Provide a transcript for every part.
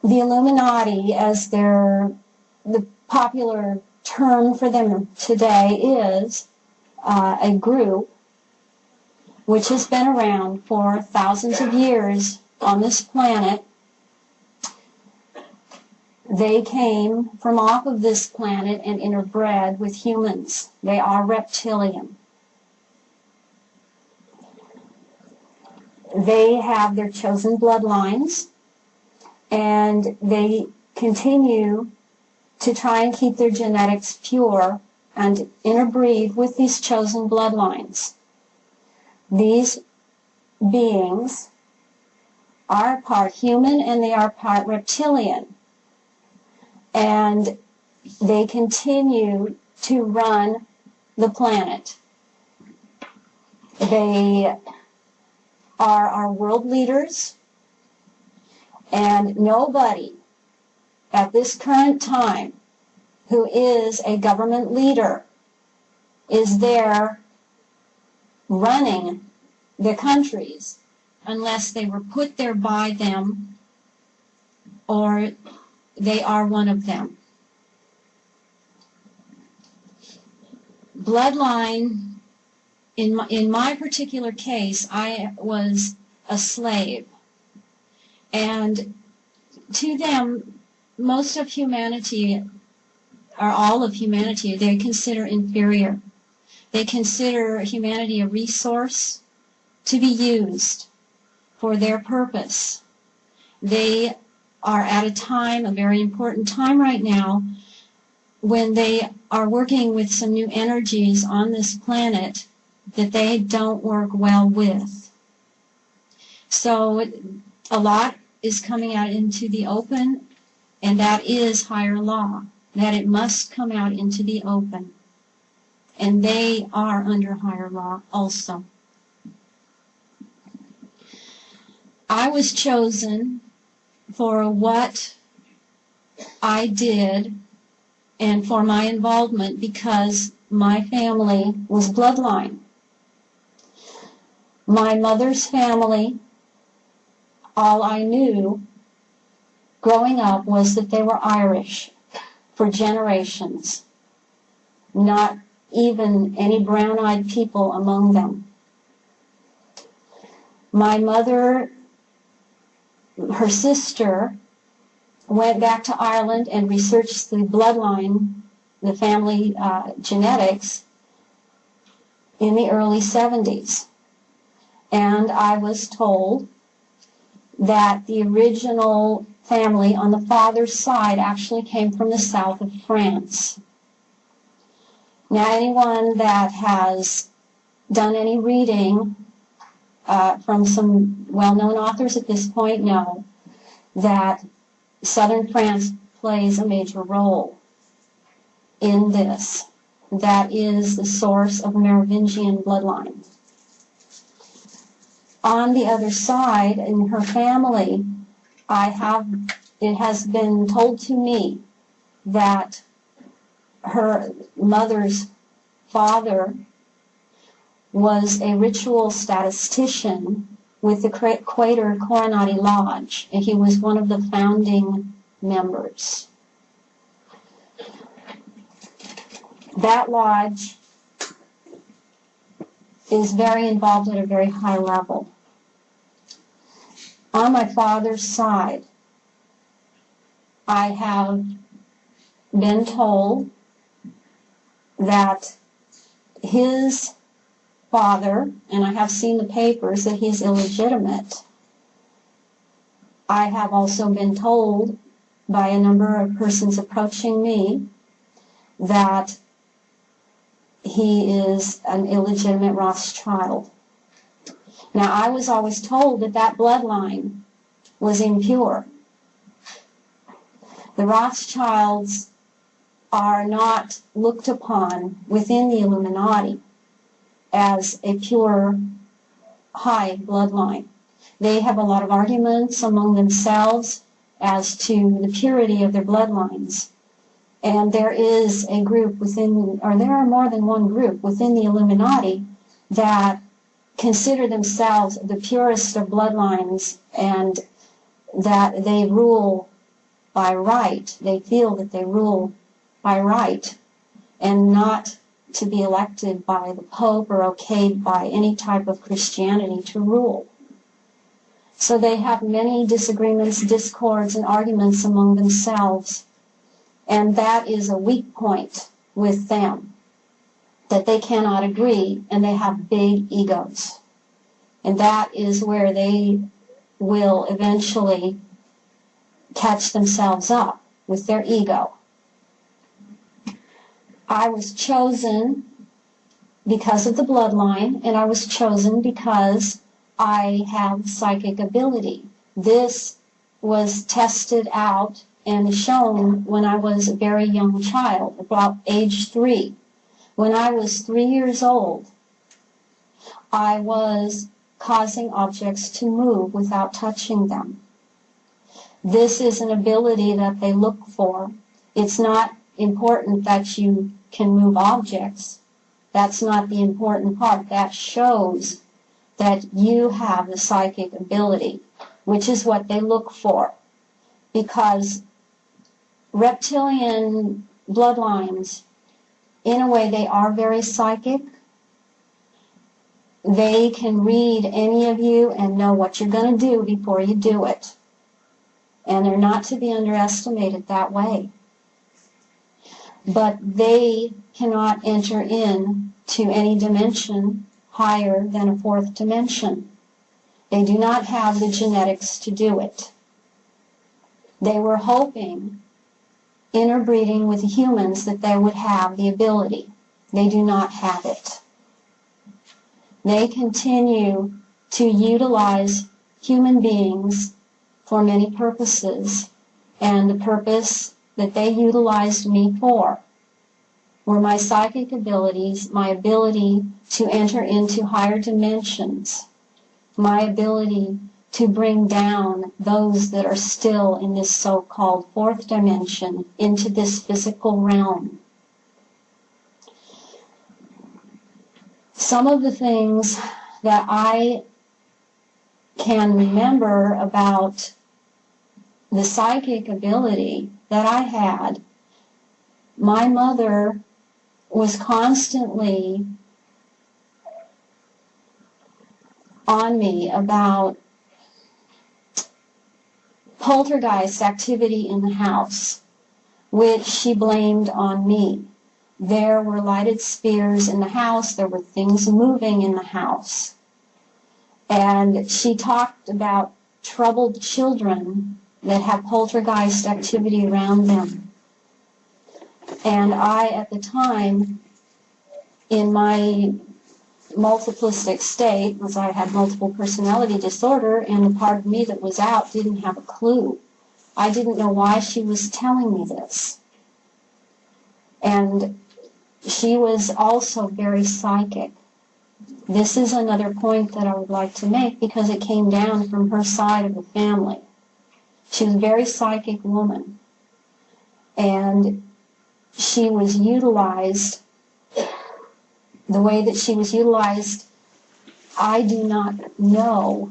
the Illuminati, as the popular term for them today, is a group which has been around for thousands of years on this planet. They came from off of this planet and interbred with humans. They are reptilian. They have their chosen bloodlines, and they continue to try and keep their genetics pure and interbreed with these chosen bloodlines. These beings are part human and they are part reptilian. And they continue to run the planet. They are our world leaders, and nobody at this current time who is a government leader is there running the countries unless they were put there by them or they are one of them. Bloodline, in my particular case, I was a slave. And to them, most of humanity, or all of humanity, they consider inferior. They consider humanity a resource to be used for their purpose. They are at a time, a very important time right now, when they are working with some new energies on this planet that they don't work well with. So a lot is coming out into the open, and that is higher law, that it must come out into the open. And they are under higher law also. I was chosen for what I did and for my involvement because my family was bloodline. My mother's family, all I knew growing up was that they were Irish for generations, not even any brown-eyed people among them. My mother, her sister, went back to Ireland and researched the bloodline, the family genetics, in the early 70s. And I was told that the original family on the father's side actually came from the south of France. Now, anyone that has done any reading from some well-known authors at this point know that southern France plays a major role in this. That is the source of Merovingian bloodline. On the other side, in her family, it has been told to me that her mother's father was a ritual statistician with the Quaker Coronati Lodge, and he was one of the founding members. That lodge is very involved at a very high level. On my father's side, I have been told that his father, and I have seen the papers, that he's illegitimate. I have also been told by a number of persons approaching me that he is an illegitimate Rothschild. Now, I was always told that that bloodline was impure. The Rothschilds are not looked upon within the Illuminati as a pure, high bloodline. They have a lot of arguments among themselves as to the purity of their bloodlines. And there is a group within, or there are more than one group within the Illuminati that consider themselves the purest of bloodlines and that they rule by right. They feel that they rule by right and not to be elected by the Pope or okayed by any type of Christianity to rule. So they have many disagreements, discords, and arguments among themselves. And that is a weak point with them, that they cannot agree, and they have big egos. And that is where they will eventually catch themselves up with their ego. I was chosen because of the bloodline, and I was chosen because I have psychic ability. This was tested out and shown when I was a very young child, about age 3. When I was 3 years old, I was causing objects to move without touching them. This is an ability that they look for. It's not important that you can move objects. That's not the important part. That shows that you have the psychic ability, which is what they look for. Because reptilian bloodlines, in a way, they are very psychic. They can read any of you and know what you're going to do before you do it. And they're not to be underestimated that way. But they cannot enter into any dimension higher than a 4th dimension. They do not have the genetics to do it. They were hoping, interbreeding with humans, that they would have the ability. They do not have it. They continue to utilize human beings for many purposes, and the purpose that they utilized me for were my psychic abilities, my ability to enter into higher dimensions, my ability to bring down those that are still in this so-called 4th dimension into this physical realm. Some of the things that I can remember about the psychic ability that I had, my mother was constantly on me about poltergeist activity in the house, which she blamed on me. There were lighted spheres in the house, there were things moving in the house. And she talked about troubled children that have poltergeist activity around them. And I, at the time, in my multiplistic state, because I had multiple personality disorder, and the part of me that was out didn't have a clue. I didn't know why she was telling me this. And she was also very psychic. This is another point that I would like to make, because it came down from her side of the family. She was a very psychic woman. And she was utilized, the way that she was utilized, I do not know,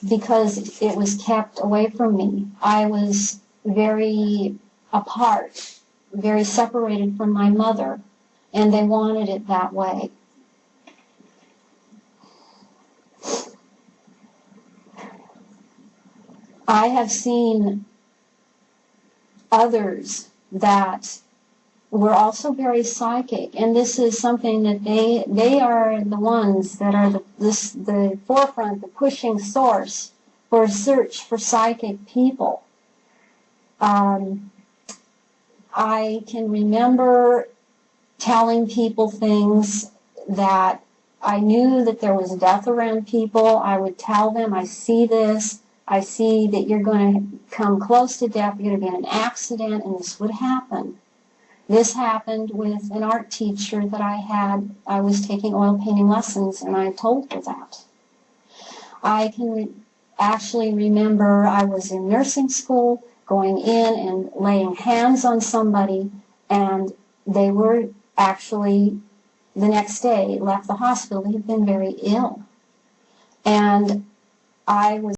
because it was kept away from me. I was very apart, very separated from my mother, and they wanted it that way. I have seen others that were also very psychic, and this is something that they are the ones that are the forefront, the pushing source for a search for psychic people. I can remember telling people things that I knew that there was death around people. I would tell them, I see this. I see that you're going to come close to death, you're going to be in an accident, and this would happen. This happened with an art teacher that I had. I was taking oil painting lessons, and I told her that. I can actually remember I was in nursing school, going in and laying hands on somebody, and they were actually, the next day, left the hospital. They had been very ill. And I was